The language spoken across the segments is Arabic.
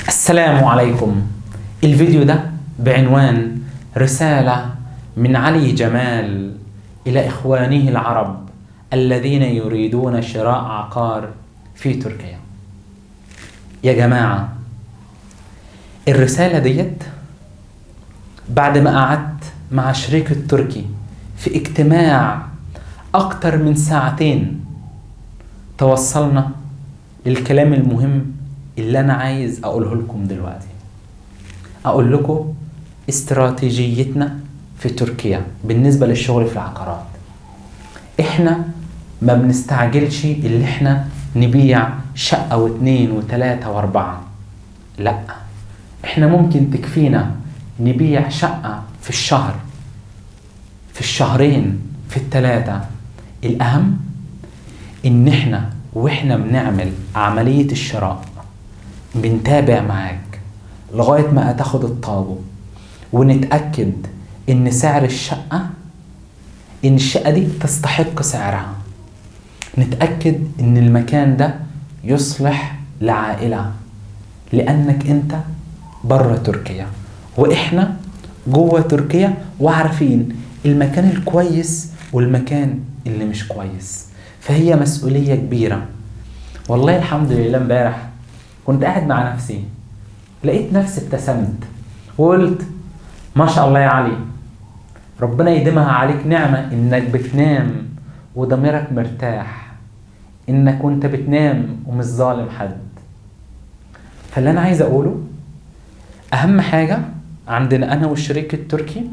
السلام عليكم. الفيديو ده بعنوان رسالة من علي جمال إلى إخوانه العرب الذين يريدون شراء عقار في تركيا. يا جماعة، الرسالة ديت بعد ما قعدت مع شريك التركي في اجتماع أكتر من 2 ساعتين توصلنا للكلام المهم اللي أنا عايز أقوله لكم دلوقتي. أقول لكم استراتيجيتنا في تركيا بالنسبة للشغل في العقارات. إحنا ما بنستعجلش اللي إحنا نبيع شقة و2 و3 و4. لا، إحنا ممكن تكفينا نبيع شقة في الشهر، في الشهرين، في ال3. الأهم إن إحنا وإحنا بنعمل عملية الشراء بنتابع معاك لغاية ما تاخد الطابو ونتأكد إن سعر الشقة، إن الشقة دي تستحق سعرها. نتأكد إن المكان ده يصلح لعائلة، لأنك أنت برا تركيا وإحنا جوه تركيا وعارفين المكان الكويس والمكان اللي مش كويس. فهي مسؤولية كبيرة. والله الحمد لله امبارح كنت قاعد مع نفسي، لقيت نفسي ابتسمت وقلت ما شاء الله يا علي، ربنا يديمها عليك نعمة انك بتنام وضميرك مرتاح، انك وانت بتنام ومش ظالم حد. فاللي انا عايز اقوله، اهم حاجة عندنا انا والشريك التركي،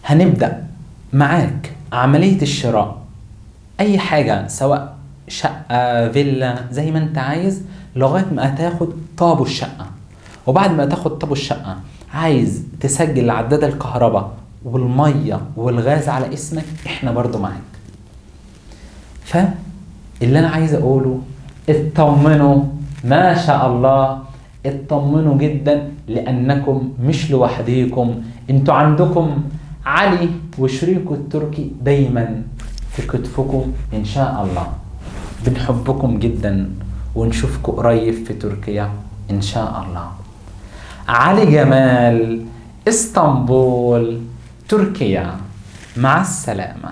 هنبدأ معاك عملية الشراء اي حاجة، سواء شقة، فيلا، زي ما انت عايز، لغاية ما تاخد طابو الشقة. وبعد ما تاخد طابو الشقة عايز تسجل عداد الكهرباء والمية والغاز على اسمك، احنا برضو معاك. فاللي انا عايز اقوله، اطمنوا، ما شاء الله اطمنوا جدا، لانكم مش لوحديكم، انتوا عندكم علي وشريكه التركي دايما في كتفكم ان شاء الله. بنحبكم جدا ونشوفكم قريب في تركيا ان شاء الله. علي جمال، اسطنبول، تركيا. مع السلامة.